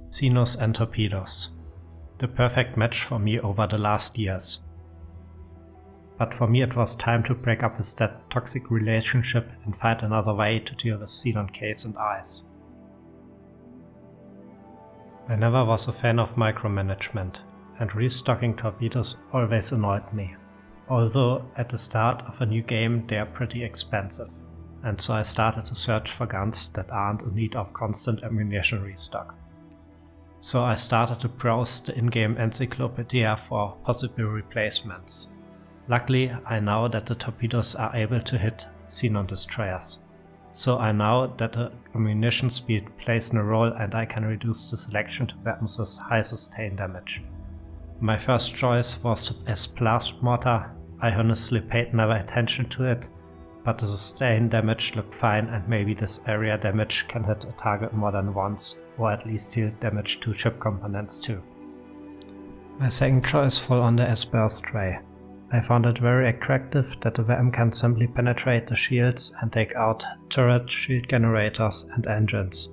Xenos and torpedoes. The perfect match for me over the last years. But for me it was time to break up with that toxic relationship and find another way to deal with Xenon Ks and Is. I never was a fan of micromanagement, and restocking torpedoes always annoyed me. Although at the start of a new game they are pretty expensive, and so I started to search for guns that aren't in need of constant ammunition restock. So I started to browse the in-game encyclopedia for possible replacements. Luckily, I know that the torpedoes are able to hit Xenon destroyers. So I know that the ammunition speed plays a role and I can reduce the selection to weapons with high sustain damage. My first choice was as blast mortar. I honestly paid never attention to it, but the sustain damage looked fine and maybe this area damage can hit a target more than once, or at least deal damage to ship components too. My second choice fell on the Burst Ray. I found it very attractive that the VM can simply penetrate the shields and take out turret, shield generators and engines.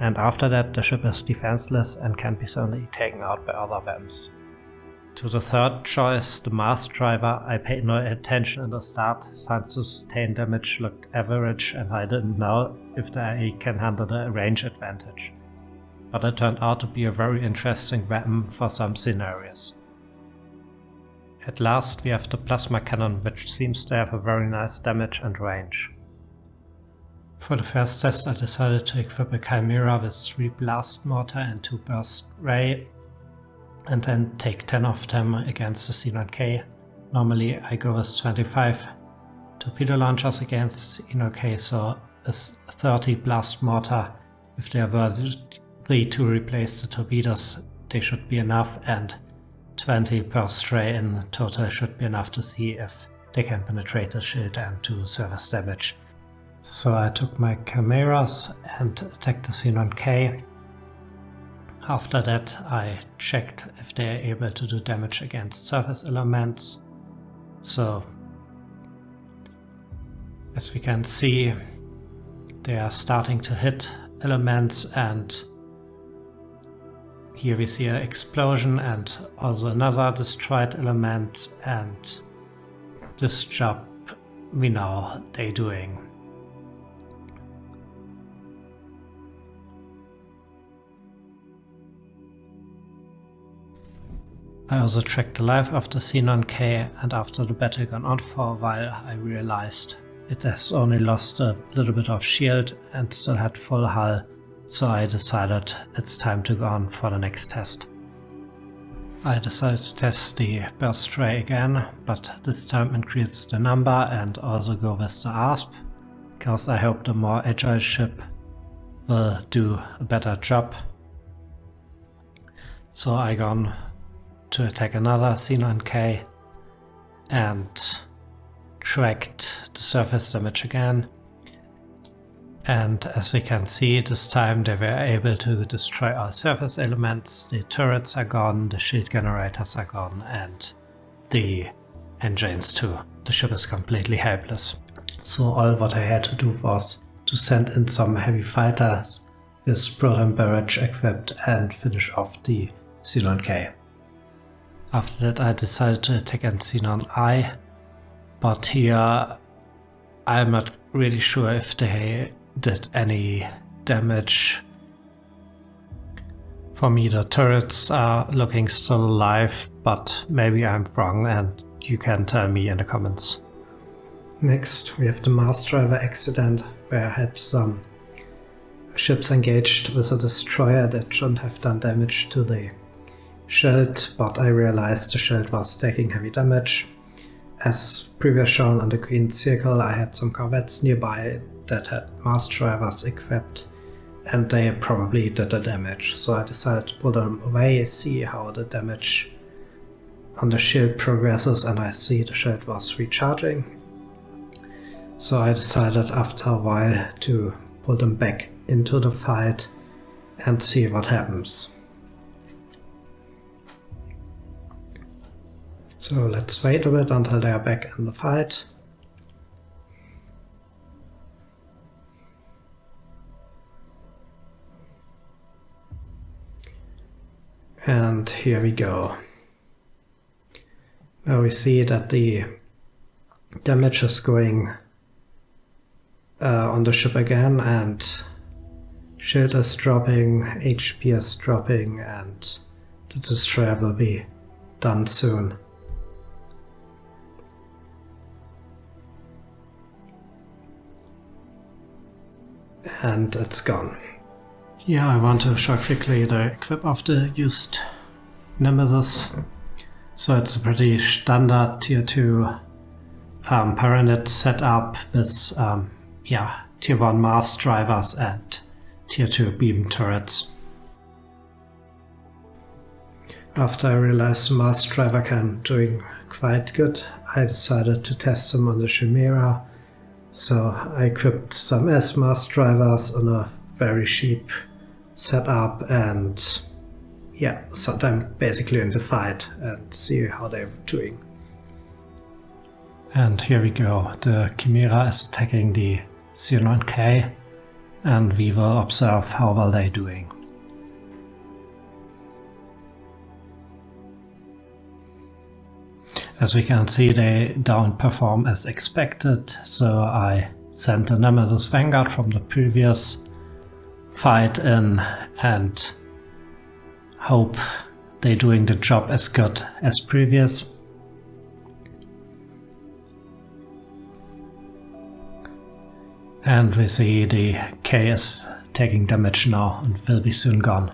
And after that the ship is defenseless and can be simply taken out by other VMs. To the third choice, the Mars driver, I paid no attention in the start since the sustain damage looked average and I didn't know if the AI can handle the range advantage. But it turned out to be a very interesting weapon for some scenarios. At last we have the plasma cannon, which seems to have a very nice damage and range. For the first test I decided to equip a Chimera with 3 blast mortar and 2 burst ray, and then take 10 of them against the Xenon K. Normally I go with 25 torpedo launchers against Xeno K, so is 30 blast mortar. If they were to replace the torpedoes, they should be enough, and 20 burst ray in total should be enough to see if they can penetrate the shield and do surface damage. So I took my chimeras and attacked the Xenon K. After that I checked if they are able to do damage against surface elements. So as we can see, they are starting to hit elements, and here we see an explosion and also another destroyed element, and this job we know they're doing. I also checked the life of the Xenon K, and after the battle gone on for a while I realized it has only lost a little bit of shield and still had full hull. So I decided it's time to go on for the next test. I decided to test the Burst Ray again, but this time increase the number and also go with the ASP, because I hope the more agile ship will do a better job. So I gone to attack another Xenon K and tracked the surface damage again. And as we can see, this time they were able to destroy all surface elements. The turrets are gone, the shield generators are gone, and the engines too. The ship is completely helpless. So all what I had to do was to send in some heavy fighters with proton barrage equipped and finish off the Xenon K. After that I decided to attack on Xenon I, but here I'm not really sure if they did any damage. For me the turrets are looking still alive, but maybe I'm wrong and you can tell me in the comments. Next we have the Mars driver accident, where I had some ships engaged with a destroyer that shouldn't have done damage to the shield, but I realized the shield was taking heavy damage. As previously shown on the green circle, I had some corvettes nearby that had Mars drivers equipped, and they probably did the damage. So I decided to pull them away, see how the damage on the shield progresses, and I see the shield was recharging. So I decided after a while to pull them back into the fight and see what happens. So let's wait a bit until they are back in the fight. And here we go. Now we see that the damage is going on the ship again, and shield is dropping, HP is dropping, and the destroyer will be done soon. And it's gone. Here I want to show quickly the equip of the used Nemesis. So it's a pretty standard tier 2 Pyramid setup with tier 1 mast drivers and tier 2 beam turrets. After I realized the mast driver can doing quite good, I decided to test them on the Chimera. So I equipped some S-mast drivers on a very cheap setup and set them basically in the fight and see how they're doing. And here we go. The Chimera is attacking the Xenon K, and we will observe how well they're doing. As we can see, they don't perform as expected, so I sent the Nemesis Vanguard from the previous fight in and hope they're doing the job as good as previous. And we see the K is taking damage now and will be soon gone.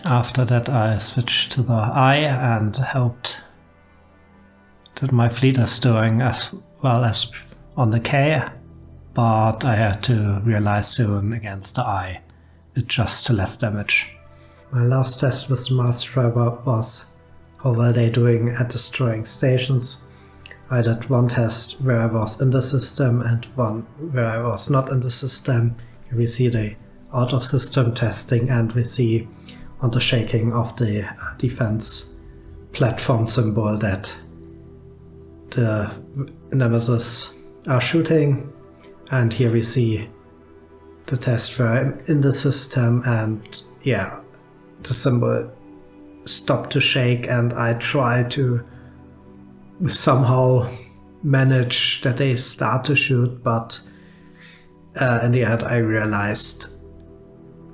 After that I switched to the I and hoped that my fleet is doing as well as on the K, but I had to realize soon against the I, with just less damage. My last test with the mast driver was how well they're doing at destroying stations. I did one test where I was in the system and one where I was not in the system. Here we see the out of system testing, and we see on the shaking of the defense platform symbol that the Nemesis are shooting. And here we see the test where I'm in the system, and the symbol stopped to shake, and I try to somehow manage that they start to shoot, but in the end I realized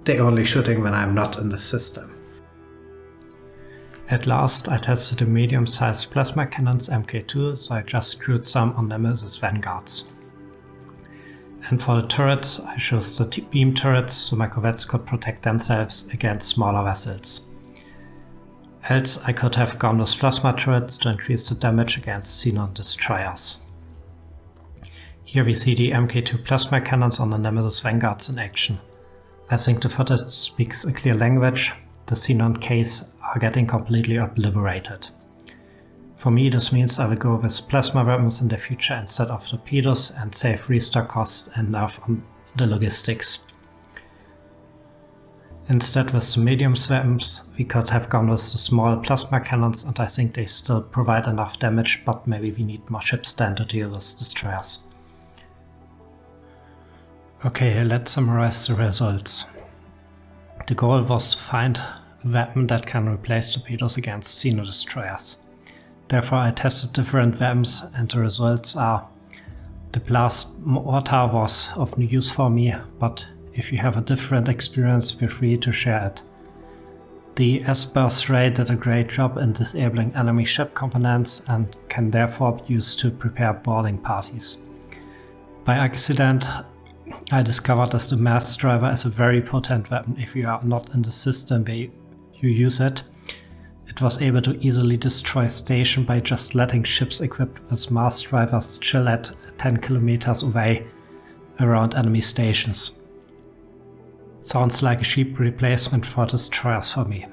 they're only shooting when I'm not in the system. At last I tested the medium-sized plasma cannons Mk2, so I just screwed some on Nemesis Vanguards. And for the turrets I chose the beam turrets so my corvettes could protect themselves against smaller vessels. Else I could have gone with plasma turrets to increase the damage against Xenon destroyers. Here we see the Mk2 plasma cannons on the Nemesis Vanguards in action. I think the footage speaks a clear language. The Xenon Ks are getting completely obliterated. For me this means I will go with plasma weapons in the future instead of torpedoes and save restock costs and nerf on the logistics. Instead with the medium weapons we could have gone with the small plasma cannons, and I think they still provide enough damage, but maybe we need more ships then to deal with destroyers. Okay, let's summarize the results. The goal was to find a weapon that can replace torpedoes against Xeno destroyers. Therefore I tested different weapons, and the results are: the blast mortar was of no use for me, but if you have a different experience feel free to share it. The Burst Ray did a great job in disabling enemy ship components and can therefore be used to prepare boarding parties. By accident I discovered that the mast driver is a very potent weapon if you are not in the system where you use it. It was able to easily destroy station by just letting ships equipped with mast drivers chill at 10 kilometers away around enemy stations. Sounds like a cheap replacement for destroyers for me.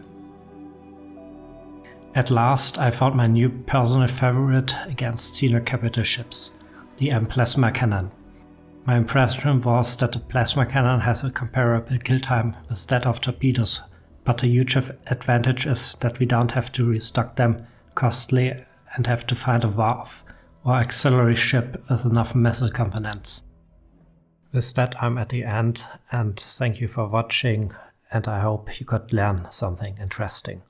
At last I found my new personal favorite against Xeno capital ships, the M plasma cannon. My impression was that the plasma cannon has a comparable kill time with that of torpedoes, but the huge advantage is that we don't have to restock them costly and have to find a wharf or auxiliary ship with enough missile components. With that, I'm at the end, and thank you for watching, and I hope you could learn something interesting.